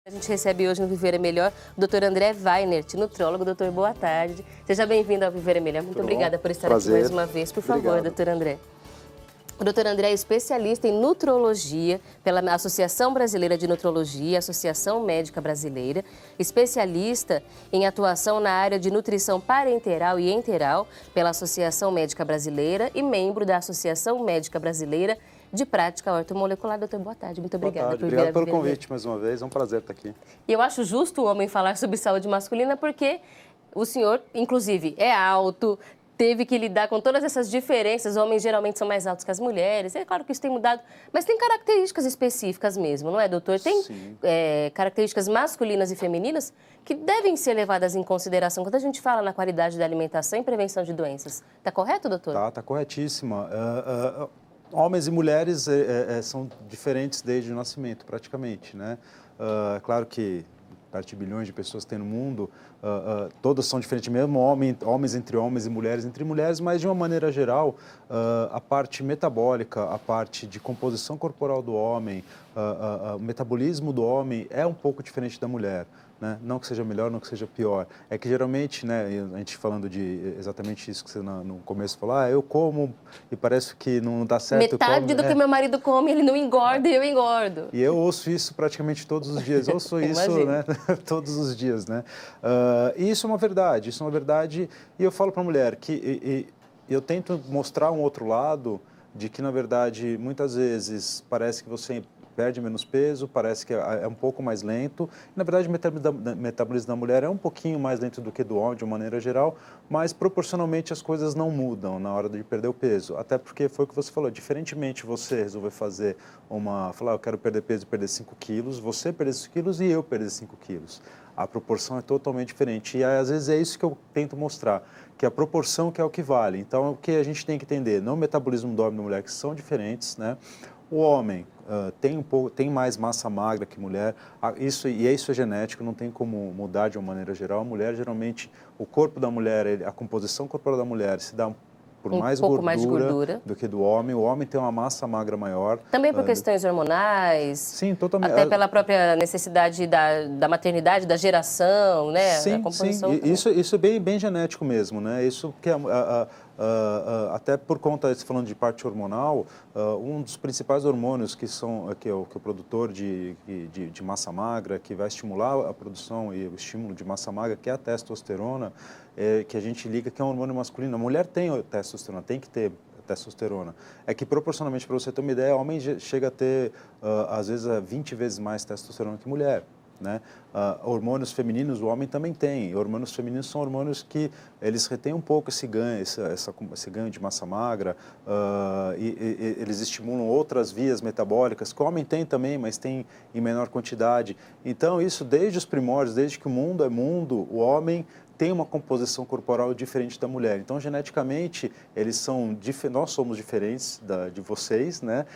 A gente recebe hoje no Viver é Melhor o Dr. André Weinert, nutrólogo. Doutor, boa tarde. Seja bem-vindo ao Viver é Melhor. Muito obrigada por estar aqui mais uma vez. Por favor, doutor André. O doutor André é especialista em nutrologia pela Associação Brasileira de Nutrologia, Associação Médica Brasileira, especialista em atuação na área de nutrição parenteral e enteral pela Associação Médica Brasileira e membro da Associação Médica Brasileira de Prática Ortomolecular. Doutor, boa tarde. Muito obrigada por vir. Obrigado pelo convite mais uma vez. É um prazer estar aqui. E eu acho justo o homem falar sobre saúde masculina porque o senhor, inclusive, é alto, teve que lidar com todas essas diferenças. Homens geralmente são mais altos que as mulheres. É claro que isso tem mudado, mas tem características específicas mesmo, não é, doutor? Tem características masculinas e femininas que devem ser levadas em consideração quando a gente fala na qualidade da alimentação e prevenção de doenças. Está correto, doutor? Tá corretíssima. Homens e mulheres são diferentes desde o nascimento, praticamente, né? É claro que perto de bilhões de pessoas que tem no mundo, todas são diferentes mesmo, homens entre homens e mulheres entre mulheres, mas de uma maneira geral, a parte metabólica, a parte de composição corporal do homem, o metabolismo do homem é um pouco diferente da mulher. Né? Não que seja melhor, não que seja pior. É que geralmente, né, a gente falando de exatamente isso que você no começo falou, eu como e parece que não dá certo. Metade do que meu marido come, ele não engorda e eu engordo. E eu ouço isso praticamente todos os dias. Eu ouço isso, né, todos os dias, né? E isso é uma verdade, E eu falo para a mulher que eu tento mostrar um outro lado de que, na verdade, muitas vezes parece que você perde menos peso, parece que é um pouco mais lento. Na verdade, o metabolismo da mulher é um pouquinho mais lento do que do homem, de uma maneira geral, mas proporcionalmente as coisas não mudam na hora de perder o peso. Até porque foi o que você falou, diferentemente você resolver fazer falar, eu quero perder peso e perder 5 quilos, você perder 5 quilos e eu perder 5 quilos. A proporção é totalmente diferente. E às vezes é isso que eu tento mostrar, que a proporção que é o que vale. Então, o que a gente tem que entender, no metabolismo do homem e da mulher, que são diferentes, né? O homem tem mais massa magra que mulher, isso é genético, não tem como mudar de uma maneira geral. A mulher, geralmente, o corpo da mulher, a composição corporal da mulher se dá por mais gordura do que do homem. O homem tem uma massa magra maior. Também por questões hormonais? Sim, totalmente. Até pela própria necessidade da maternidade, da geração, né? Sim, isso é bem genético mesmo, né? Isso que até por conta, falando de parte hormonal, um dos principais hormônios que é o produtor de massa magra, que vai estimular a produção e o estímulo de massa magra, que é a testosterona, que a gente liga que é um hormônio masculino. A mulher tem testosterona, tem que ter testosterona. É que proporcionalmente, para você ter uma ideia, homem chega a ter, às vezes, 20 vezes mais testosterona que mulher. Né? Hormônios femininos o homem também tem. Hormônios femininos são hormônios que eles retêm um pouco esse ganho, esse ganho de massa magra, e eles estimulam outras vias metabólicas que o homem tem também, mas tem em menor quantidade. Então isso desde os primórdios, desde que o mundo é mundo, o homem tem uma composição corporal diferente da mulher. Então, geneticamente, nós somos diferentes de vocês, né?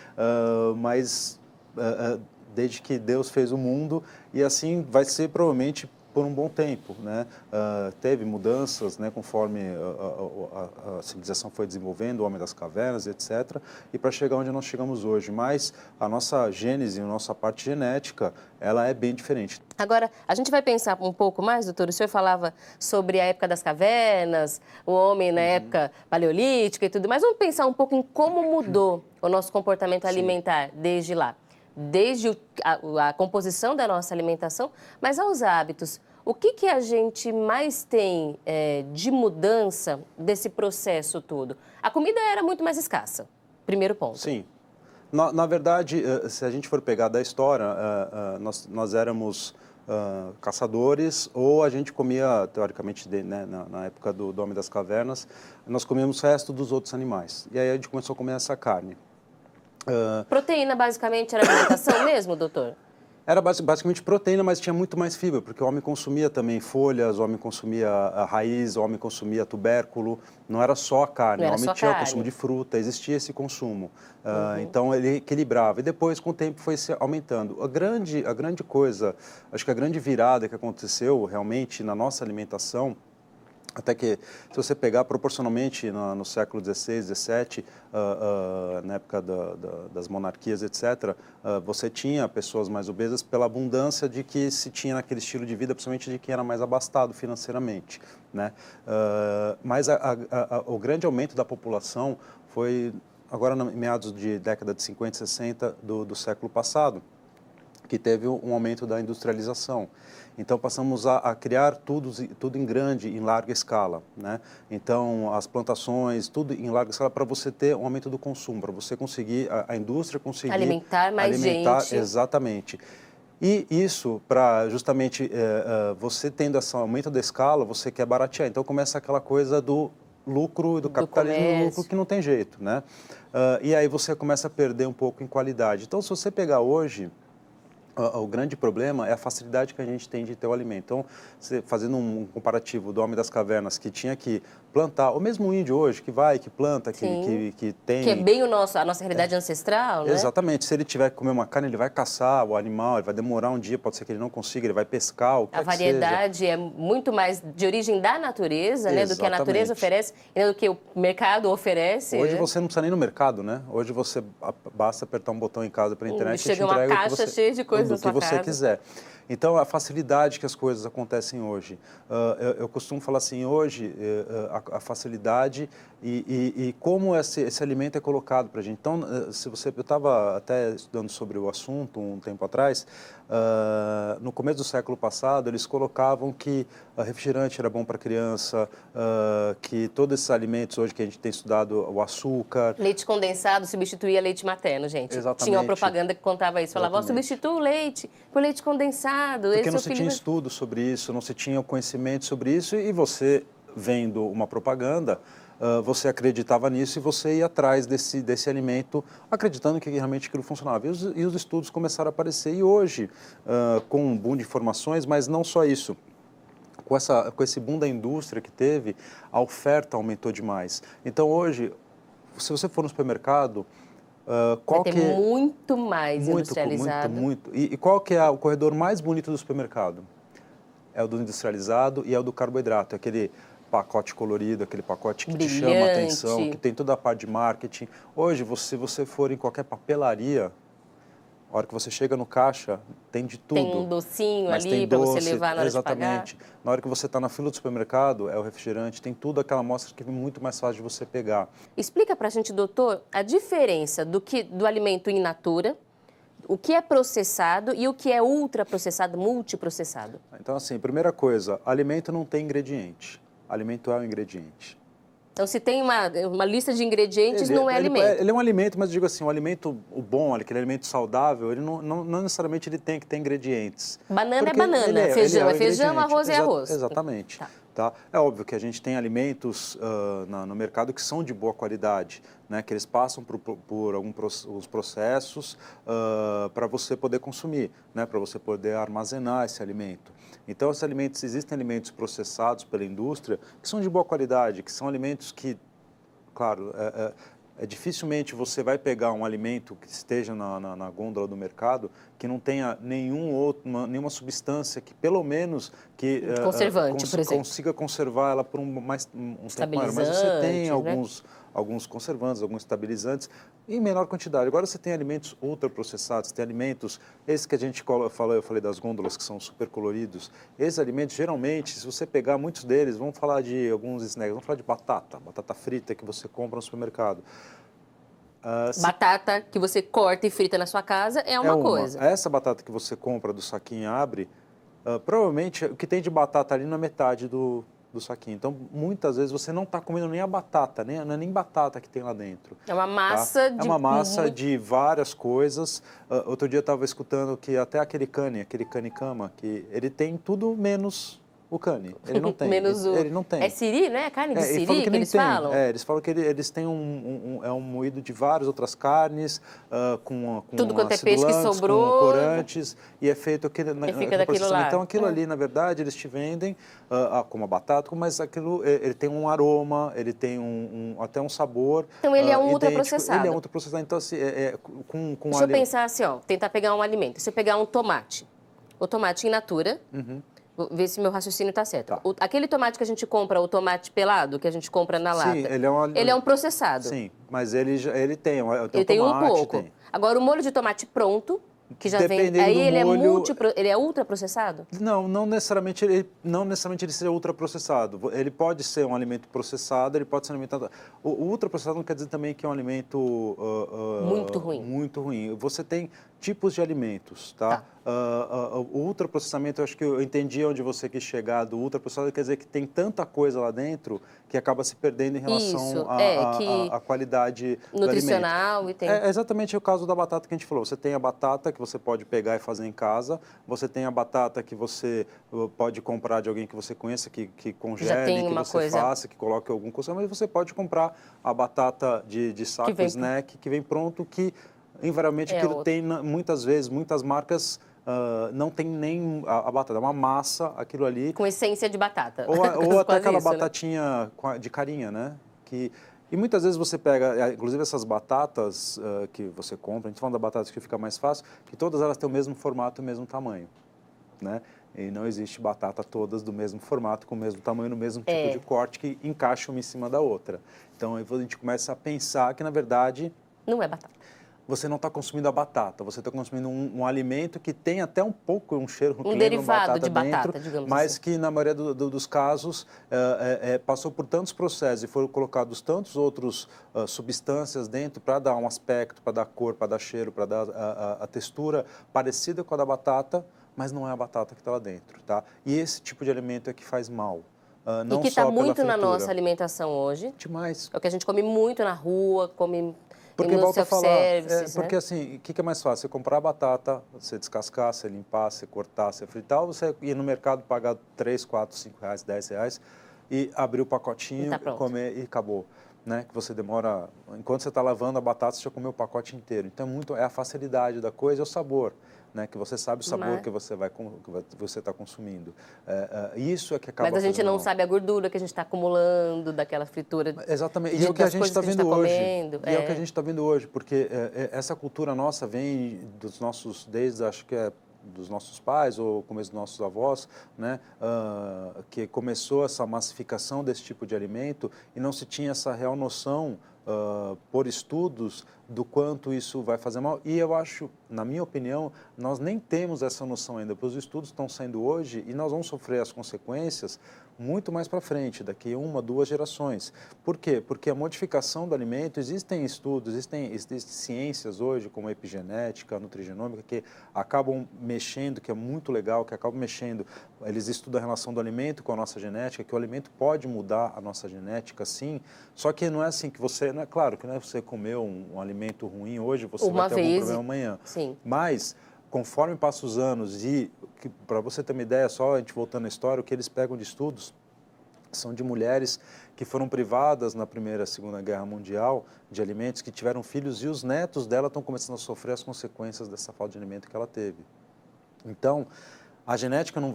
Mas desde que Deus fez o mundo, e assim vai ser provavelmente por um bom tempo, né? Teve mudanças, né, conforme a civilização foi desenvolvendo, o homem das cavernas, etc., e para chegar onde nós chegamos hoje. Mas a nossa gênese, a nossa parte genética, ela é bem diferente. Agora, a gente vai pensar um pouco mais, doutor, o senhor falava sobre a época das cavernas, o homem na época paleolítica e tudo, mas vamos pensar um pouco em como mudou o nosso comportamento alimentar desde lá. Desde a composição da nossa alimentação, mas aos hábitos. O que a gente mais tem de mudança desse processo todo? A comida era muito mais escassa, primeiro ponto. Sim. Na verdade, se a gente for pegar da história, nós éramos caçadores, ou a gente comia, teoricamente, né, na época do Homem das Cavernas, nós comíamos o resto dos outros animais. E aí a gente começou a comer essa carne. Proteína, basicamente, era alimentação mesmo, doutor? Era basicamente proteína, mas tinha muito mais fibra, porque o homem consumia também folhas, o homem consumia a raiz, o homem consumia tubérculo, não era só a carne, o homem tinha o consumo de fruta, existia esse consumo. Então, ele equilibrava. E depois, com o tempo, foi se aumentando. A grande coisa, acho que a grande virada que aconteceu realmente na nossa alimentação Até que, se você pegar proporcionalmente no século XVI, XVII, na época das monarquias, etc., você tinha pessoas mais obesas pela abundância de que se tinha naquele estilo de vida, principalmente de quem era mais abastado financeiramente, né? Mas o grande aumento da população foi agora, em meados de década de 50 e 60 do século passado, que teve um aumento da industrialização. Então, passamos a criar tudo em grande, em larga escala, né? Então, as plantações, tudo em larga escala para você ter um aumento do consumo, para você conseguir, a indústria conseguir... Alimentar mais gente. Exatamente. E isso, para justamente você tendo esse aumento da escala, você quer baratear. Então, começa aquela coisa do lucro, do capitalismo do lucro, que não tem jeito, né? E aí você começa a perder um pouco em qualidade. Então, se você pegar hoje... O grande problema é a facilidade que a gente tem de ter o alimento. Então, fazendo um comparativo do homem das cavernas, que tinha que plantar, ou mesmo o índio hoje, que vai, que planta, que tem... Que é bem a nossa realidade ancestral, né? Exatamente. Se ele tiver que comer uma carne, ele vai caçar o animal, ele vai demorar um dia, pode ser que ele não consiga, ele vai pescar, o que A variedade é muito mais de origem da natureza, né, do que a natureza oferece, e do que o mercado oferece. Hoje você não precisa nem ir no mercado, né? Hoje você basta apertar um botão em casa pela internet e te chega uma caixa cheia de coisas do que você quiser. Então, a facilidade que as coisas acontecem hoje. Eu costumo falar assim, hoje, a facilidade e como esse alimento é colocado para a gente. Então, eu estava até estudando sobre o assunto um tempo atrás, no começo do século passado, eles colocavam que refrigerante era bom para criança, que todos esses alimentos hoje que a gente tem estudado, o açúcar... Leite condensado substituía leite materno, gente. Exatamente. Tinha uma propaganda que contava isso, falava, substitua o leite por leite condensado. Porque não se tinha estudo sobre isso, não se tinha conhecimento sobre isso, e você, vendo uma propaganda, você acreditava nisso e você ia atrás desse alimento, acreditando que realmente aquilo funcionava. E os estudos começaram a aparecer, e hoje, com um boom de informações, mas não só isso, com esse boom da indústria que teve, a oferta aumentou demais. Então, hoje, se você for no supermercado, vai ter muito mais industrializado. Muito. E qual que é o corredor mais bonito do supermercado? É o do industrializado e é o do carboidrato, aquele pacote colorido, aquele pacote que te chama a atenção, que tem toda a parte de marketing. Hoje, se você for em qualquer papelaria, a hora que você chega no caixa, tem de tudo. Tem um docinho ali para você levar na hora de pagar. Exatamente. Na hora que você está na fila do supermercado, é o refrigerante, tem tudo aquela amostra que é muito mais fácil de você pegar. Explica para a gente, doutor, a diferença do alimento in natura, o que é processado e o que é ultraprocessado, multiprocessado. Então, assim, primeira coisa, alimento não tem ingrediente. Alimento é um ingrediente. Então, se tem uma lista de ingredientes, não é alimento. Ele é um alimento, mas eu digo assim, o alimento bom, aquele alimento saudável, ele não necessariamente ele tem que ter ingredientes. Banana é banana, feijão é feijão, arroz é arroz. Exatamente. Tá? É óbvio que a gente tem alimentos no mercado que são de boa qualidade, né? Que eles passam por alguns processos para você poder consumir, né? Para você poder armazenar esse alimento. Então, existem alimentos processados pela indústria que são de boa qualidade, que são alimentos que, claro, dificilmente você vai pegar um alimento que esteja na gôndola do mercado que não tenha nenhuma substância que, pelo menos, que conservante, por exemplo, consiga conservar ela por um tempo maior. Mas você tem alguns conservantes, alguns estabilizantes, em menor quantidade. Agora você tem alimentos ultraprocessados, tem alimentos, esses que a gente eu falei das gôndolas que são super coloridos. Esses alimentos, geralmente, se você pegar muitos deles, vamos falar de alguns snacks, vamos falar de batata frita que você compra no supermercado. Batata que você corta e frita na sua casa é uma coisa. Essa batata que você compra do saquinho e abre, provavelmente o que tem de batata ali não é metade do saquinho. Então, muitas vezes você não está comendo nem a batata, não é nem batata que tem lá dentro. É uma massa É uma massa de várias coisas. Outro dia eu estava escutando que até aquele cane-cama, que ele tem tudo menos o cane. Ele não tem. Ele não tem. É siri, né? Carne de siri que eles falam? Eles falam que eles têm um moído de várias outras carnes, com tudo quanto é peixe que sobrou, com corantes, e é feito fica daquilo lá. Então, aquilo ali, na verdade, eles te vendem como a batata, mas aquilo, ele tem um aroma, ele tem até um sabor. Então, ele é um ultraprocessado. Ele é ultraprocessado. Então, assim, Deixa eu pensar assim, tentar pegar um alimento. Você pegar um tomate, o tomate in natura, vou ver se meu raciocínio está certo. Tá. Aquele tomate que a gente compra, o tomate pelado, que a gente compra na lata, Sim, ele é um processado. Sim, mas ele tem Ele tem um tomate, pouco. Agora, o molho de tomate pronto, que já vem... Dependendo Aí do ele molho... ele é ultraprocessado? Não necessariamente ele seja ultraprocessado. Ele pode ser um alimento processado, ele pode ser um alimento... O ultraprocessado não quer dizer também que é um alimento Muito ruim. muito ruim. Você tem tipos de alimentos, tá? O ultraprocessamento, eu acho que eu entendi onde você quis chegar do ultraprocessado, quer dizer que tem tanta coisa lá dentro que acaba se perdendo em relação à qualidade nutricional do alimento. E tem... É exatamente o caso da batata que a gente falou. Você tem a batata que você pode pegar e fazer em casa, você tem a batata que você pode comprar de alguém que você conheça, que congele, que você faça, que coloque algum coisa, mas você pode comprar a batata de saco, snack, que vem pronto, que invariavelmente aquilo tem, muitas vezes, muitas marcas não tem nem a batata, é uma massa, aquilo ali. Com essência de batata. Ou até aquela batatinha de carinha, né? E muitas vezes você pega, inclusive essas batatas que você compra, a gente fala da batata que fica mais fácil, que todas elas têm o mesmo formato e o mesmo tamanho, né? E não existe batata todas do mesmo formato, com o mesmo tamanho, no mesmo tipo de corte, que encaixam uma em cima da outra. Então, aí a gente começa a pensar que, na verdade... Não é batata. Você não está consumindo a batata, você está consumindo um alimento que tem até um pouco um cheiro que lembra derivado de batata, digamos mas assim. que na maioria dos casos passou por tantos processos e foram colocados tantos outros substâncias dentro para dar um aspecto, para dar cor, para dar cheiro, para dar a textura parecida com a da batata, mas não é a batata que está lá dentro, tá? E esse tipo de alimento é que faz mal. Não e que está muito na fritura. nossa alimentação hoje. Demais. É o que a gente come muito na rua, come... Porque volta a falar, porque né? assim, o que é mais fácil? Você comprar a batata, você descascar, você limpar, você cortar, você fritar, ou você ir no mercado pagar 3, 4, 5 reais, 10 reais e abrir o pacotinho, comer e acabou. Né? Que você demora, enquanto você está lavando a batata, você já comeu o pacote inteiro. Então, é a facilidade da coisa, é o sabor. Né, que você sabe o sabor que você está consumindo. Isso é que acaba. Mas a gente não sabe a gordura que a gente está acumulando daquela fritura. Exatamente. E é o que a gente está vendo hoje. E é o que a gente está vendo hoje, porque essa cultura nossa vem dos nossos, desde acho que dos nossos pais ou começo dos nossos avós, né, que começou essa massificação desse tipo de alimento e não se tinha essa real noção por estudos do quanto isso vai fazer mal. E eu acho, na minha opinião, nós nem temos essa noção ainda, porque os estudos estão saindo hoje e nós vamos sofrer as consequências muito mais para frente, daqui 1, 2 gerações. Por quê? Porque a modificação do alimento, existem estudos, existem ciências hoje, como a epigenética, a nutrigenômica, que acabam mexendo, que é muito legal, que acabam mexendo. Eles estudam a relação do alimento com a nossa genética, que o alimento pode mudar a nossa genética, sim, só que não é assim que você... Não é claro que não é você comer um alimento ruim hoje, você vai ter algum problema amanhã. Sim. Mas, conforme passam os anos e, para você ter uma ideia, só a gente voltando à história, o que eles pegam de estudos são de mulheres que foram privadas na Primeira e Segunda Guerra Mundial de alimentos, que tiveram filhos e os netos dela estão começando a sofrer as consequências dessa falta de alimento que ela teve. Então, a genética não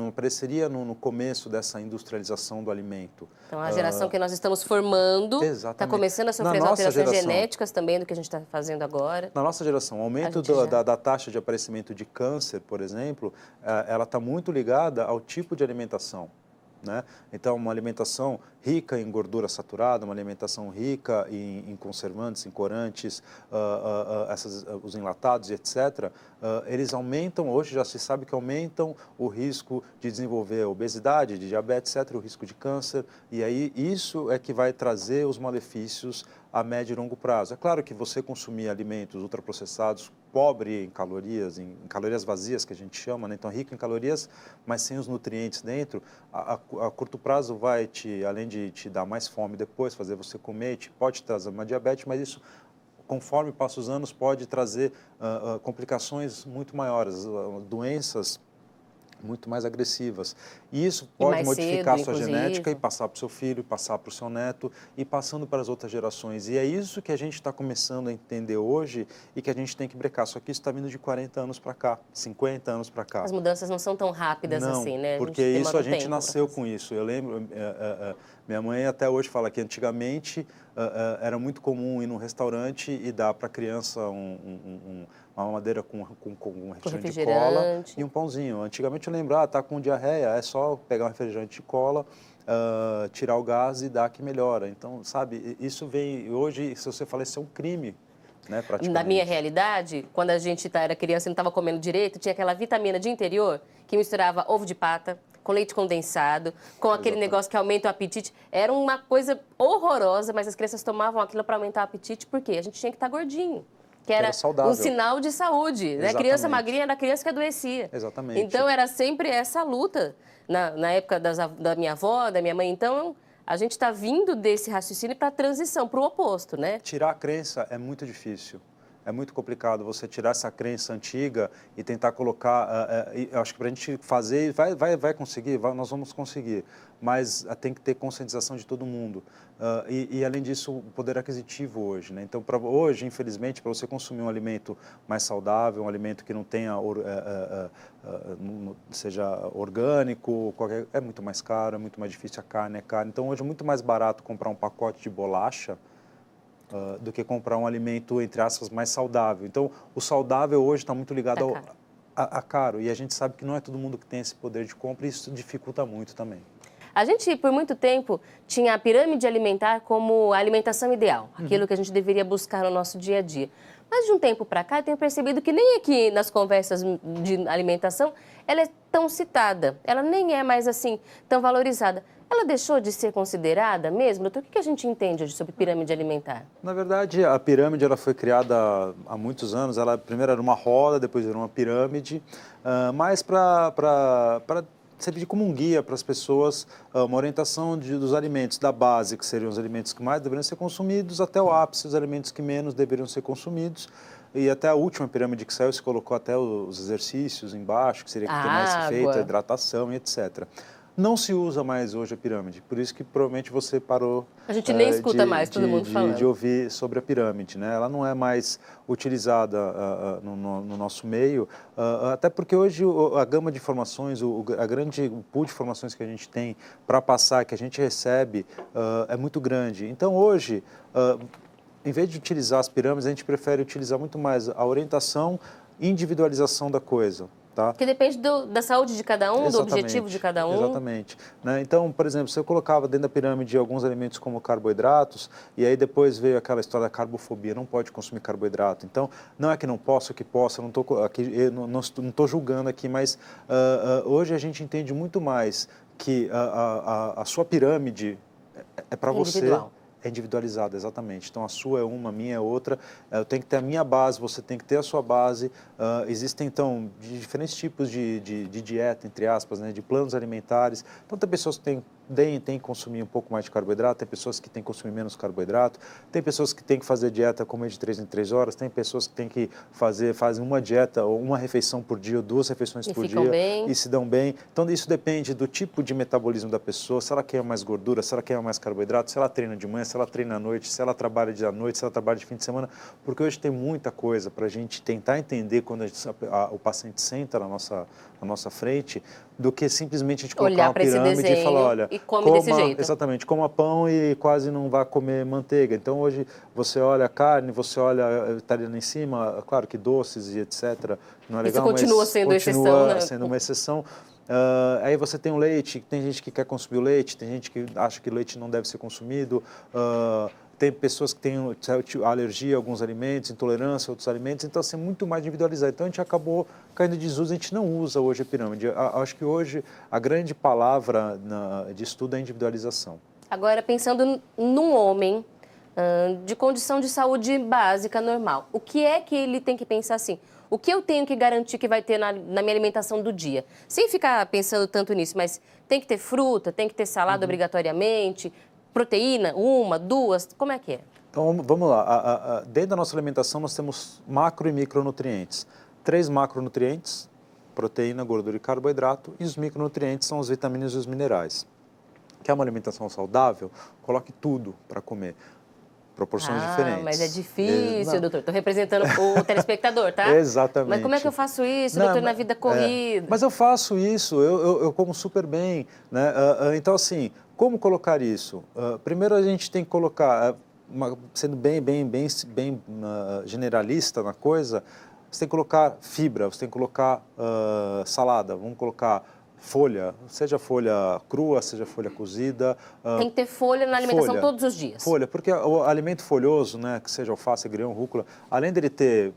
apareceria no começo dessa industrialização do alimento. Então, a geração que nós estamos formando está começando a sofrer as alterações genéticas também do que a gente está fazendo agora. Na nossa geração, o aumento da taxa de aparecimento de câncer, por exemplo, ela está muito ligada ao tipo de alimentação. Né? Então, uma alimentação rica em gordura saturada, uma alimentação rica em conservantes, em corantes, os enlatados e etc., eles aumentam, hoje já se sabe que aumentam o risco de desenvolver obesidade, de diabetes, etc., o risco de câncer, e aí isso é que vai trazer os malefícios a médio e longo prazo. É claro que você consumir alimentos ultraprocessados, pobre em calorias vazias, que a gente chama, né? Então rico em calorias, mas sem os nutrientes dentro, a curto prazo vai além de te dar mais fome depois, fazer você comer, pode trazer uma diabetes, mas isso, conforme passam os anos, pode trazer complicações muito maiores, doenças muito mais agressivas. E isso pode modificar a sua genética e passar para o seu filho, passar para o seu neto e passando para as outras gerações. E é isso que a gente está começando a entender hoje e que a gente tem que brecar. Só que isso está vindo de 40 anos para cá, 50 anos para cá. As mudanças não são tão rápidas assim, né? Porque a gente nasceu com isso. Eu lembro, minha mãe até hoje fala que antigamente era muito comum ir num restaurante e dar para a criança uma mamadeira com um refrigerante de cola refrigerante. e um pãozinho. Antigamente eu lembro, tá com diarreia, é só pegar um refrigerante de cola, tirar o gás e dar que melhora. Então, sabe, isso vem, hoje, se você falar, isso é um crime, né, praticamente. Na minha realidade, quando a gente era criança e não estava comendo direito, tinha aquela vitamina de interior que misturava ovo de pata com leite condensado, com aquele negócio que aumenta o apetite. Era uma coisa horrorosa, mas as crianças tomavam aquilo para aumentar o apetite, porque a gente tinha que estar gordinho. Que era saudável. um sinal de saúde, né? Criança magrinha era criança que adoecia. Exatamente. Então, era sempre essa luta. Na época da minha avó, da minha mãe, então, a gente está vindo desse raciocínio para a transição, para o oposto, né? Tirar a crença é muito difícil. É muito complicado você tirar essa crença antiga e tentar colocar... eu acho que para a gente fazer, vai conseguir, nós vamos conseguir, mas tem que ter conscientização de todo mundo. E além disso, o poder aquisitivo hoje, né? Então, hoje, infelizmente, para você consumir um alimento mais saudável, um alimento que não tenha, seja orgânico, é muito mais caro, é muito mais difícil, a carne é cara. Então, hoje é muito mais barato comprar um pacote de bolacha do que comprar um alimento, entre aspas, mais saudável. Então, o saudável hoje está muito ligado a caro. E a gente sabe que não é todo mundo que tem esse poder de compra e isso dificulta muito também. A gente, por muito tempo, tinha a pirâmide alimentar como a alimentação ideal, aquilo que a gente deveria buscar no nosso dia a dia. Mas de um tempo para cá, eu tenho percebido que nem aqui nas conversas de alimentação ela é tão citada, ela nem é mais assim tão valorizada. Ela deixou de ser considerada mesmo? Doutor, o que a gente entende hoje sobre pirâmide alimentar? Na verdade, a pirâmide ela foi criada há muitos anos. Ela primeiro era uma roda, depois era uma pirâmide, mais para servir como um guia para as pessoas, uma orientação dos alimentos, da base, que seriam os alimentos que mais deveriam ser consumidos, até o ápice, os alimentos que menos deveriam ser consumidos. E até a última pirâmide que saiu, se colocou até os exercícios embaixo, que seria que tem mais feito, a hidratação e etc. Não se usa mais hoje a pirâmide, por isso que provavelmente você parou... A gente nem escuta mais todo mundo falando. De ouvir sobre a pirâmide, né? Ela não é mais utilizada no nosso meio, até porque hoje a gama de informações, a grande pool de informações que a gente tem para passar, que a gente recebe, é muito grande. Então hoje, em vez de utilizar as pirâmides, a gente prefere utilizar muito mais a orientação, individualização da coisa. Tá? Que depende da saúde de cada um, do objetivo de cada um. Exatamente. Né? Então, por exemplo, se eu colocava dentro da pirâmide alguns alimentos como carboidratos, e aí depois veio aquela história da carbofobia, não pode consumir carboidrato. Então, não é que não posso, que posso, não estou julgando aqui, mas hoje a gente entende muito mais que a sua pirâmide é para você. É individualizada, exatamente. Então, a sua é uma, a minha é outra. Eu tenho que ter a minha base, você tem que ter a sua base. Existem, então, diferentes tipos de dieta, entre aspas, né, de planos alimentares. Então, tem pessoas que têm que consumir um pouco mais de carboidrato, tem pessoas que têm que consumir menos carboidrato, tem pessoas que têm que fazer dieta comer de 3 em 3 horas, tem pessoas que têm que fazem uma dieta ou uma refeição por dia ou 2 refeições por dia e se dão bem. Então, isso depende do tipo de metabolismo da pessoa, se ela quer mais gordura, se ela quer mais carboidrato, se ela treina de manhã, se ela treina à noite, se ela trabalha de à noite, se ela trabalha de fim de semana, porque hoje tem muita coisa para a gente tentar entender quando o paciente senta na nossa frente, do que simplesmente a gente colocar uma pirâmide e falar, olha, come desse jeito. Exatamente, coma pão e quase não vá comer manteiga. Então, hoje, você olha a carne, você olha a italiana em cima, claro que doces e etc. Não é legal, isso continua sendo exceção, né? Sendo uma exceção. Aí você tem o leite, tem gente que quer consumir o leite, tem gente que acha que o leite não deve ser consumido. Tem pessoas que têm alergia a alguns alimentos, intolerância a outros alimentos, então, assim, muito mais individualizado. Então, a gente acabou caindo em desuso, a gente não usa hoje a pirâmide. Acho que hoje a grande palavra de estudo é a individualização. Agora, pensando num homem de condição de saúde básica, normal, o que é que ele tem que pensar assim? O que eu tenho que garantir que vai ter na minha alimentação do dia? Sem ficar pensando tanto nisso, mas tem que ter fruta, tem que ter salada obrigatoriamente, proteína, 1, 2, como é que é? Então, vamos lá. Dentro da nossa alimentação, nós temos macro e micronutrientes. 3 macronutrientes, proteína, gordura e carboidrato, e os micronutrientes são as vitaminas e os minerais. Quer uma alimentação saudável? Coloque tudo para comer. Proporções diferentes. Mas é difícil, doutor. Estou representando o telespectador, tá? Exatamente. Mas como é que eu faço isso, doutor, na vida corrida? Mas eu faço isso, eu como super bem, né? Então, assim, como colocar isso? Primeiro, a gente tem que colocar, sendo bem generalista na coisa, você tem que colocar fibra, você tem que colocar salada, vamos colocar folha, seja folha crua, seja folha cozida. Tem que ter folha na alimentação todos os dias. Folha, porque o alimento folhoso, né, que seja alface, agrião, rúcula, além dele ter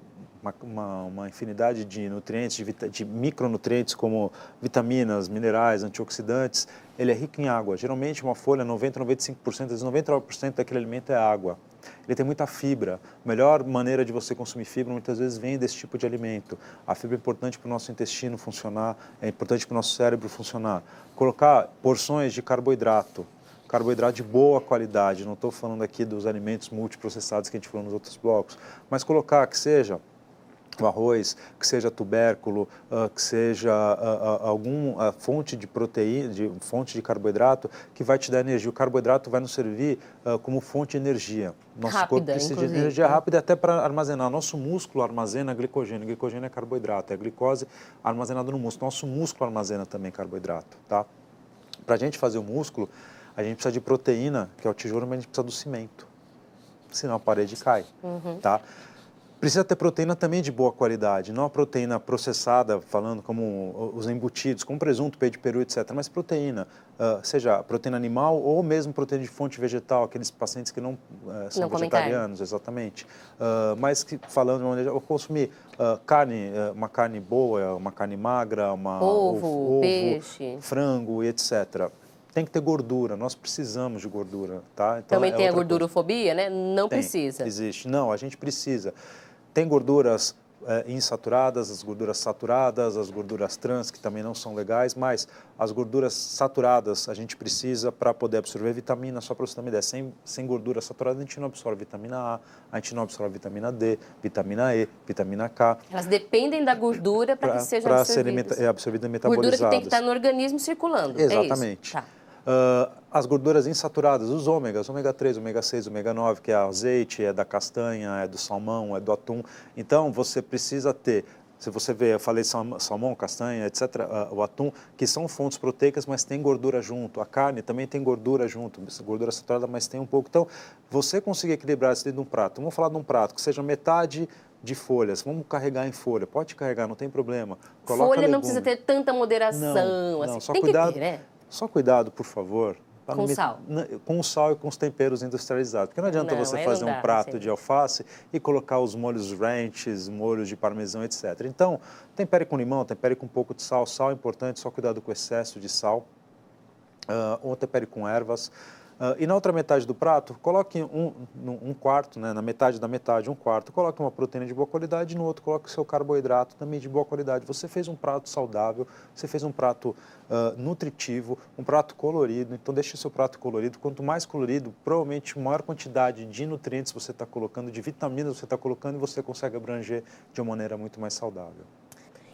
uma infinidade de nutrientes, de micronutrientes como vitaminas, minerais, antioxidantes, ele é rico em água. Geralmente uma folha, 90, 95%, às vezes 99% daquele alimento é água. Ele tem muita fibra. A melhor maneira de você consumir fibra muitas vezes vem desse tipo de alimento. A fibra é importante para o nosso intestino funcionar, é importante para o nosso cérebro funcionar. Colocar porções de carboidrato de boa qualidade, não estou falando aqui dos alimentos multiprocessados que a gente falou nos outros blocos, mas colocar que seja o arroz, que seja tubérculo, que seja alguma fonte de proteína, fonte de carboidrato que vai te dar energia. O carboidrato vai nos servir como fonte de energia. Nosso corpo precisa de energia rápida até para armazenar. Nosso músculo armazena glicogênio. Glicogênio é carboidrato, é glicose armazenada no músculo. Nosso músculo armazena também carboidrato, tá? Para a gente fazer o músculo, a gente precisa de proteína, que é o tijolo, mas a gente precisa do cimento. Senão a parede cai, tá? Precisa ter proteína também de boa qualidade, não a proteína processada, falando como os embutidos, como presunto, peito de peru, etc. Mas proteína, seja proteína animal ou mesmo proteína de fonte vegetal, aqueles pacientes que não são vegetarianos, exatamente. Mas que, falando de maneira, eu consumir carne, uma carne boa, uma carne magra, ovo, peixe, frango e etc. Tem que ter gordura, nós precisamos de gordura, tá? Então, também tem a gordurofobia, né? Não precisa. Existe. Não, a gente precisa. Tem gorduras insaturadas, as gorduras saturadas, as gorduras trans, que também não são legais, mas as gorduras saturadas a gente precisa para poder absorver vitamina, só para você ter uma ideia. Sem gordura saturada a gente não absorve vitamina A, a gente não absorve vitamina D, vitamina E, vitamina K. Elas dependem da gordura para que sejam absorvidas. Para serem absorvidas e metabolizadas. Gordura que tem que estar no organismo circulando. Exatamente. É isso. Tá. As gorduras insaturadas, os ômegas, ômega 3, ômega 6, ômega 9, que é azeite, é da castanha, é do salmão, é do atum. Então, você precisa ter, se você vê, eu falei salmão, castanha, etc., o atum, que são fontes proteicas, mas tem gordura junto. A carne também tem gordura junto, gordura saturada, mas tem um pouco. Então, você conseguir equilibrar isso dentro de um prato. Vamos falar de um prato que seja metade de folhas, vamos carregar em folha, pode carregar, não tem problema. Coloca folha legume. Não precisa ter tanta moderação, não, assim, só tem cuidado, que ter, né? Só cuidado, por favor. Com sal. Com o sal e com os temperos industrializados. Porque não adianta você fazer um prato de alface e colocar os molhos ranches, molhos de parmesão, etc. Então, tempere com limão, tempere com um pouco de sal. Sal é importante, só cuidado com o excesso de sal. Ou tempere com ervas. E na outra metade do prato, coloque um quarto, né, na metade da metade, um quarto, coloque uma proteína de boa qualidade e no outro coloque o seu carboidrato também de boa qualidade. Você fez um prato saudável, você fez um prato nutritivo, um prato colorido, então deixe o seu prato colorido. Quanto mais colorido, provavelmente maior quantidade de nutrientes você está colocando, de vitaminas você está colocando e você consegue abranger de uma maneira muito mais saudável.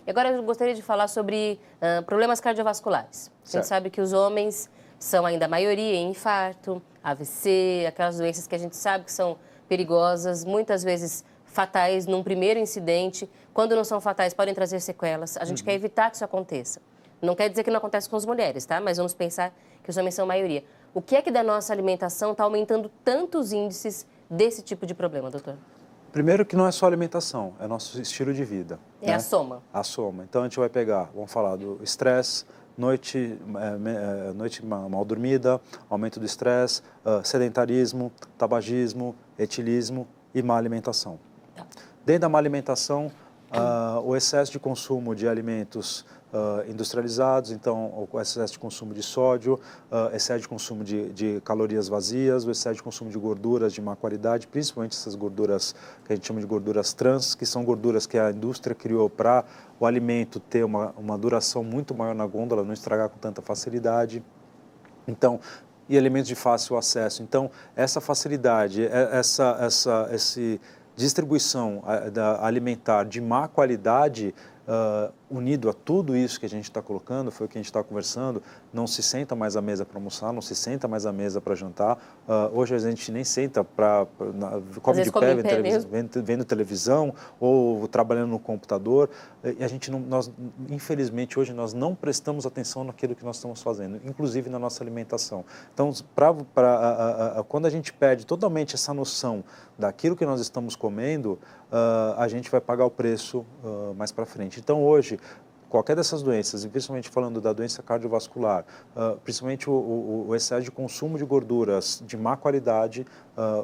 E agora eu gostaria de falar sobre problemas cardiovasculares. A gente sabe que os homens são ainda a maioria em infarto, AVC, aquelas doenças que a gente sabe que são perigosas, muitas vezes fatais num primeiro incidente. Quando não são fatais, podem trazer sequelas. A gente quer evitar que isso aconteça. Não quer dizer que não acontece com as mulheres, tá? Mas vamos pensar que os homens são a maioria. O que é que da nossa alimentação está aumentando tantos índices desse tipo de problema, doutor? Primeiro que não é só alimentação, é nosso estilo de vida. É, né? A soma. A soma. Então a gente vai pegar, vamos falar do estresse, noite mal dormida, aumento do estresse, sedentarismo, tabagismo, etilismo e má alimentação. Tá. Dentro da má alimentação, o excesso de consumo de alimentos industrializados, então o excesso de consumo de sódio, excesso de consumo de calorias vazias, o excesso de consumo de gorduras de má qualidade, principalmente essas gorduras que a gente chama de gorduras trans, que são gorduras que a indústria criou para o alimento ter uma duração muito maior na gôndola, não estragar com tanta facilidade. Então, e alimentos de fácil acesso. Então, essa facilidade, essa distribuição alimentar de má qualidade unido a tudo isso que a gente está colocando, foi o que a gente está conversando, não se senta mais à mesa para almoçar, não se senta mais à mesa para jantar. Hoje a gente nem senta come de pé, vendo televisão ou trabalhando no computador. E a gente infelizmente, hoje nós não prestamos atenção naquilo que nós estamos fazendo, inclusive na nossa alimentação. Então, quando a gente perde totalmente essa noção daquilo que nós estamos comendo, a gente vai pagar o preço mais para frente. Então, hoje, qualquer dessas doenças, e principalmente falando da doença cardiovascular, principalmente o excesso de consumo de gorduras de má qualidade,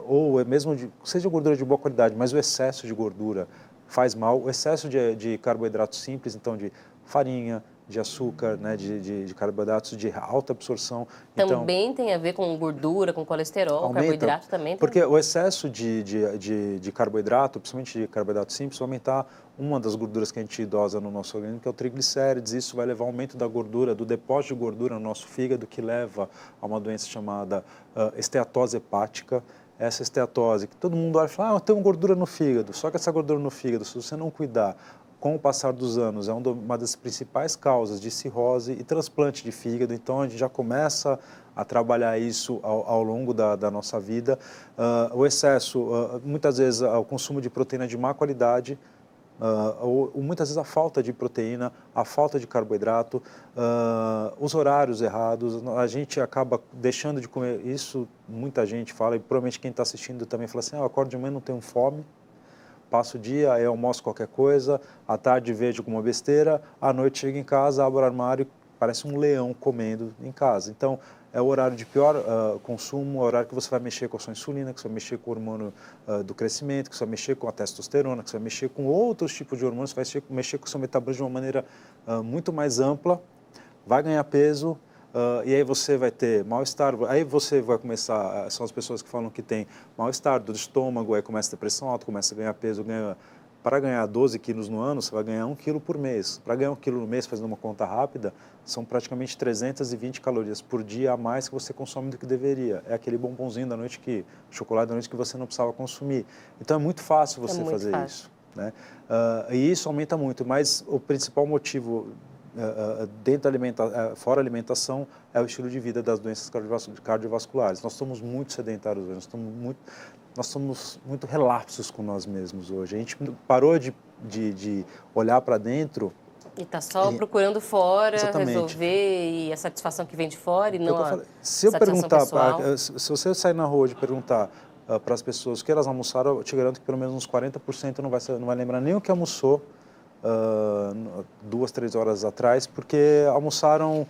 ou mesmo seja gordura de boa qualidade, mas o excesso de gordura faz mal, o excesso de carboidratos simples, então de farinha, de açúcar, né, de carboidratos de alta absorção. Também então, tem a ver com gordura, com colesterol, carboidrato também. Porque o excesso de carboidrato, principalmente de carboidrato simples, vai aumentar uma das gorduras que a gente dosa no nosso organismo, que é o triglicérides. Isso vai levar ao aumento da gordura, do depósito de gordura no nosso fígado, que leva a uma doença chamada esteatose hepática. Essa esteatose, que todo mundo olha e fala, eu tenho gordura no fígado. Só que essa gordura no fígado, se você não cuidar, com o passar dos anos, é uma das principais causas de cirrose e transplante de fígado. Então, a gente já começa a trabalhar isso ao longo da nossa vida. O excesso, muitas vezes, o consumo de proteína de má qualidade, ou muitas vezes a falta de proteína, a falta de carboidrato, os horários errados, a gente acaba deixando de comer. Isso muita gente fala, e provavelmente quem está assistindo também fala assim, eu acordo de manhã e não tenho fome. Passo o dia, eu almoço qualquer coisa, à tarde vejo alguma besteira, à noite chego em casa, abro o armário, parece um leão comendo em casa. Então, é o horário de pior consumo, é o horário que você vai mexer com a sua insulina, que você vai mexer com o hormônio do crescimento, que você vai mexer com a testosterona, que você vai mexer com outros tipos de hormônios, você vai mexer com o seu metabolismo de uma maneira muito mais ampla, vai ganhar peso, e aí você vai ter mal-estar, aí você vai começar, são as pessoas que falam que tem mal-estar do estômago, aí começa a ter pressão alta, começa a ganhar peso, para ganhar 12 quilos no ano, você vai ganhar 1 quilo por mês. Para ganhar 1 quilo no mês, fazendo uma conta rápida, são praticamente 320 calorias por dia a mais que você consome do que deveria. É aquele bombonzinho da noite, chocolate da noite que você não precisava consumir. Então é muito fácil você fazer isso, né? E isso aumenta muito, mas o principal motivo fora a alimentação, é o estilo de vida das doenças cardiovasculares. Nós somos muito sedentários hoje, nós somos muito relapsos com nós mesmos hoje. A gente parou de olhar para dentro. E está só procurando fora, exatamente, resolver, e a satisfação que vem de fora e não a se eu perguntar, pessoal. Se você sair na rua e perguntar para as pessoas o que elas almoçaram, eu te garanto que pelo menos uns 40% não vai lembrar nem o que almoçou 2, 3 horas atrás, porque almoçaram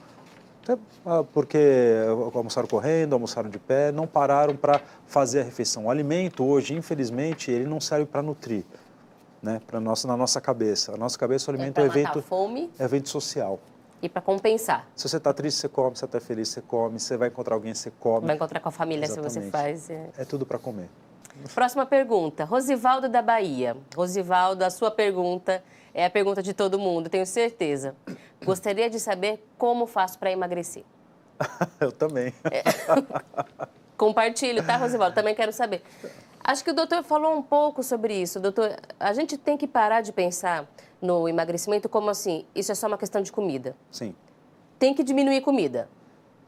correndo, almoçaram de pé, não pararam para fazer a refeição. O alimento hoje, infelizmente, ele não serve para nutrir, né? Na nossa cabeça. A nossa cabeça, o alimento é evento social. E para compensar. Se você está triste, você come. Se você está feliz, você come. Você vai encontrar alguém, você come. Vai encontrar com a família, exatamente, se você faz. É tudo para comer. Próxima pergunta. Rosivaldo da Bahia. Rosivaldo, a sua pergunta é a pergunta de todo mundo, tenho certeza. Gostaria de saber como faço para emagrecer. Eu também. Compartilho, tá, Rosivaldo? Também quero saber. Acho que o doutor falou um pouco sobre isso. Doutor, a gente tem que parar de pensar no emagrecimento como assim, isso é só uma questão de comida. Sim. Tem que diminuir comida?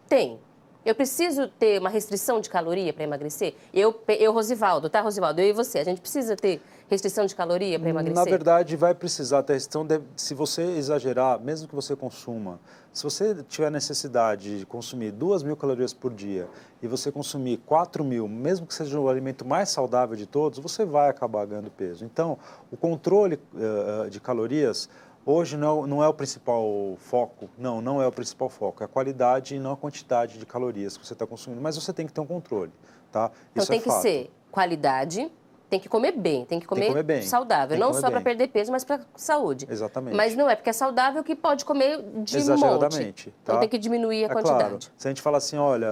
Tem. Eu preciso ter uma restrição de caloria para emagrecer? Eu, Rosivaldo, tá, Rosivaldo? Eu e você, a gente precisa ter restrição de caloria para emagrecer? Na verdade, vai precisar ter restrição. Se você exagerar, mesmo que você consuma, se você tiver necessidade de consumir 2.000 calorias por dia e você consumir 4.000, mesmo que seja o alimento mais saudável de todos, você vai acabar ganhando peso. Então, o controle de calorias hoje não é o principal foco, não é o principal foco, é a qualidade e não a quantidade de calorias que você está consumindo, mas você tem que ter um controle, tá? Então tem que ser qualidade, tem que comer bem, tem que comer bem, saudável, não só para perder peso, mas para saúde. Exatamente. Mas não é porque é saudável que pode comer de monte. Então tem que diminuir a quantidade. Claro. Se a gente fala assim, olha,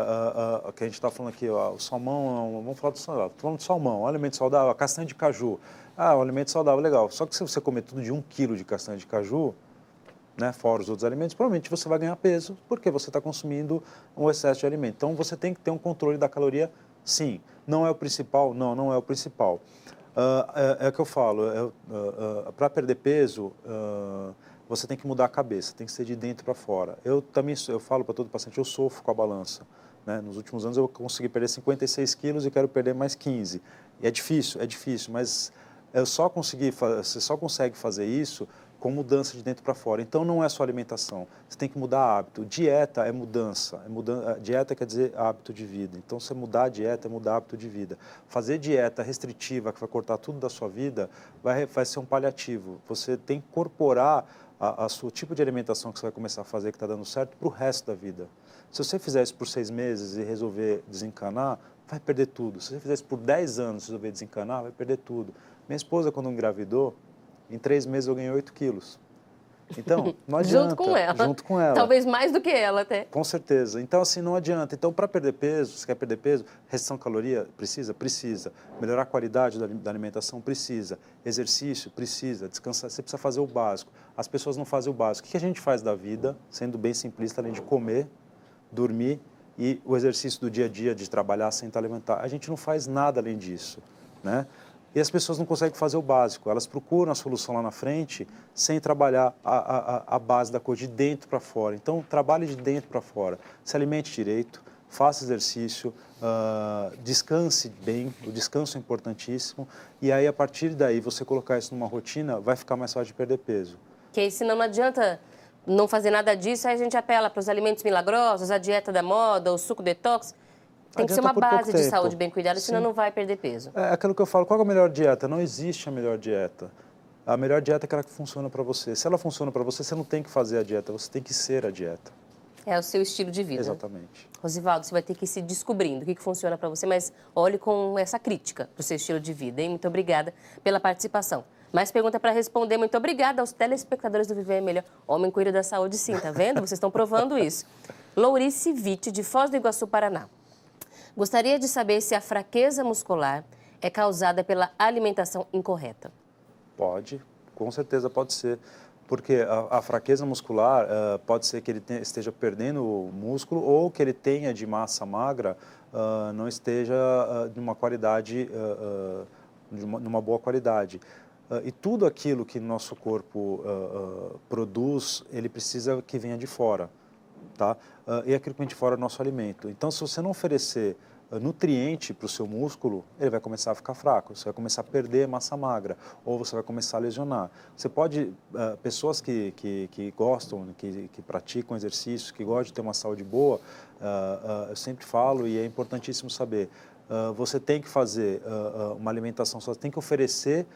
o que a gente está falando aqui, o salmão, vamos falar do salmão, estou falando de salmão, um alimento saudável, a castanha de caju. Um alimento saudável, legal. Só que se você comer tudo de 1 quilo de castanha de caju, né, fora os outros alimentos, provavelmente você vai ganhar peso, porque você está consumindo um excesso de alimento. Então, você tem que ter um controle da caloria, sim. Não é o principal? Não é o principal. É o que eu falo, para perder peso, você tem que mudar a cabeça, tem que ser de dentro para fora. Eu também, eu falo para todo paciente, eu sofro com a balança. Né? Nos últimos anos eu consegui perder 56 quilos e quero perder mais 15. E é difícil, mas você só consegue fazer isso com mudança de dentro para fora. Então não é só alimentação, você tem que mudar hábito. Dieta é mudança, dieta quer dizer hábito de vida. Então você mudar a dieta é mudar hábito de vida. Fazer dieta restritiva, que vai cortar tudo da sua vida, vai ser um paliativo. Você tem que incorporar o tipo de alimentação que você vai começar a fazer que está dando certo para o resto da vida. Se você fizer isso por 6 meses e resolver desencanar, vai perder tudo. Se você fizer isso por 10 anos e resolver desencanar, vai perder tudo. Minha esposa, quando engravidou, em 3 meses eu ganhei 8 quilos. Então, não adianta. Junto com ela. Talvez mais do que ela até. Com certeza. Então, assim, não adianta. Então, para perder peso, você quer perder peso, restrição de caloria, precisa? Precisa. Melhorar a qualidade da alimentação, precisa. Exercício, precisa. Descansar, você precisa fazer o básico. As pessoas não fazem o básico. O que a gente faz da vida, sendo bem simplista, além de comer, dormir e o exercício do dia a dia, de trabalhar, sentar, levantar? A gente não faz nada além disso, né? E as pessoas não conseguem fazer o básico, elas procuram a solução lá na frente sem trabalhar a base da coisa de dentro para fora. Então, trabalhe de dentro para fora, se alimente direito, faça exercício, descanse bem, o descanso é importantíssimo, e aí a partir daí você colocar isso numa rotina, vai ficar mais fácil de perder peso. Que aí, senão não adianta não fazer nada disso, aí a gente apela para os alimentos milagrosos, a dieta da moda, o suco detox. Tem que ser uma base de saúde bem cuidada, senão não vai perder peso. É aquilo que eu falo, qual é a melhor dieta? Não existe a melhor dieta. A melhor dieta é aquela que funciona para você. Se ela funciona para você, você não tem que fazer a dieta, você tem que ser a dieta. É o seu estilo de vida. Exatamente. Rosivaldo, você vai ter que ir se descobrindo o que funciona para você, mas olhe com essa crítica para o seu estilo de vida, hein? Muito obrigada pela participação. Mais pergunta para responder. Muito obrigada aos telespectadores do Viver Melhor. Homem cuida da saúde sim, tá vendo? Vocês estão provando isso. Lourice Witt, de Foz do Iguaçu, Paraná. Gostaria de saber se a fraqueza muscular é causada pela alimentação incorreta. Pode, com certeza pode ser. Porque a fraqueza muscular pode ser que ele esteja perdendo o músculo ou que ele tenha de massa magra não esteja de uma qualidade, numa boa qualidade. E tudo aquilo que nosso corpo produz, ele precisa que venha de fora. Tá? E aquilo que vem de fora é o nosso alimento. Então, se você não oferecer nutriente para o seu músculo, ele vai começar a ficar fraco, você vai começar a perder massa magra, ou você vai começar a lesionar. Você pode, pessoas que gostam, que praticam exercícios, que gostam de ter uma saúde boa, eu sempre falo e é importantíssimo saber, você tem que fazer uma alimentação, você tem que oferecer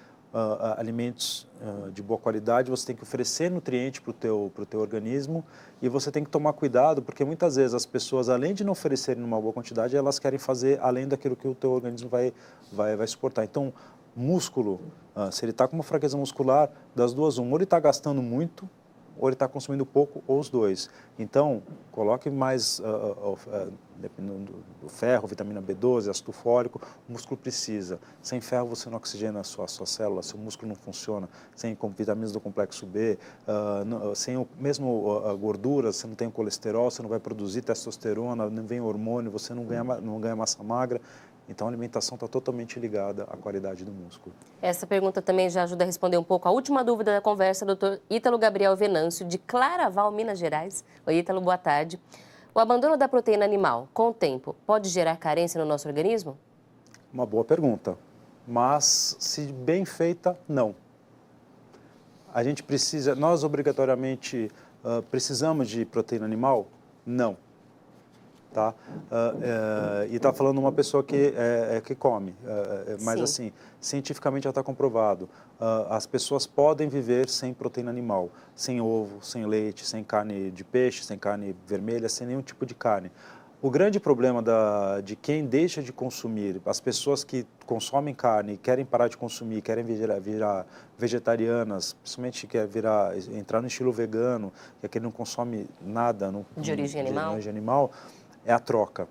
alimentos de boa qualidade, você tem que oferecer nutriente para o teu organismo e você tem que tomar cuidado, porque muitas vezes as pessoas, além de não oferecerem numa boa quantidade, elas querem fazer além daquilo que o teu organismo vai suportar. Então, músculo, se ele está com uma fraqueza muscular, das duas, ou ele está gastando muito, ou ele está consumindo pouco, ou os dois. Então, coloque mais ferro, vitamina B12, ácido fólico, o músculo precisa. Sem ferro você não oxigena a sua célula, seu músculo não funciona. Sem vitaminas do complexo B, sem mesmo gordura, você não tem colesterol, você não vai produzir testosterona, não vem hormônio, você não ganha massa magra. Então, a alimentação está totalmente ligada à qualidade do músculo. Essa pergunta também já ajuda a responder um pouco a última dúvida da conversa, doutor Ítalo Gabriel Venâncio, de Claraval, Minas Gerais. Oi, Ítalo, boa tarde. O abandono da proteína animal, com o tempo, pode gerar carência no nosso organismo? Uma boa pergunta, mas se bem feita, não. A gente precisa, nós obrigatoriamente precisamos de proteína animal? Não. Tá? E está falando uma pessoa que come, mas Sim. assim, cientificamente já está comprovado, as pessoas podem viver sem proteína animal, sem ovo, sem leite, sem carne de peixe, sem carne vermelha, sem nenhum tipo de carne. O grande problema de quem deixa de consumir, as pessoas que consomem carne, querem parar de consumir, querem virar vegetarianas, principalmente quer entrar no estilo vegano, que é que não consome nada de origem animal, é a troca.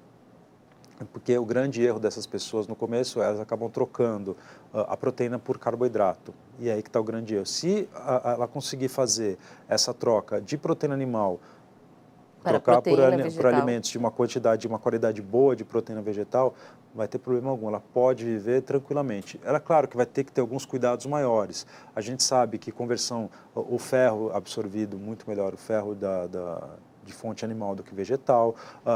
Porque o grande erro dessas pessoas, no começo, elas acabam trocando a proteína por carboidrato. E é aí que está o grande erro. Se ela conseguir fazer essa troca de proteína animal, trocar por vegetal. alimentos de uma quantidade, uma qualidade boa de proteína vegetal, não vai ter problema algum, ela pode viver tranquilamente. Ela, claro que vai ter que ter alguns cuidados maiores. A gente sabe que o ferro absorvido muito melhor, o ferro de fonte animal do que vegetal,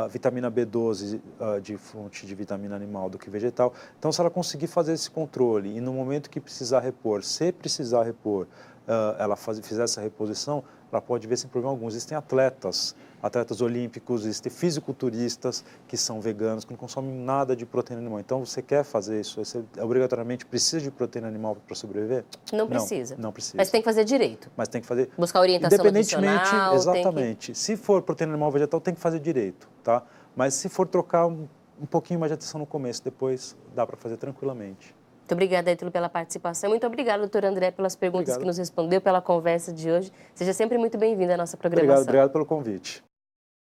vitamina B12 de fonte de vitamina animal do que vegetal. Então, se ela conseguir fazer esse controle e no momento que precisar repor, se precisar repor, ela fizer essa reposição, ela pode ver sem problema algum. Existem atletas olímpicos, existem fisiculturistas que são veganos, que não consomem nada de proteína animal. Então, você quer fazer isso? Você obrigatoriamente precisa de proteína animal para sobreviver? Não precisa. Não precisa. Mas tem que fazer direito. Mas tem que fazer... Buscar orientação nutricional. Exatamente. Se for proteína animal vegetal, tem que fazer direito, tá? Mas se for trocar um pouquinho mais de atenção no começo, depois dá para fazer tranquilamente. Muito obrigada, Ítalo, pela participação. Muito obrigada, doutor André, pelas perguntas que nos respondeu, pela conversa de hoje. Seja sempre muito bem-vindo à nossa programação. Obrigado pelo convite.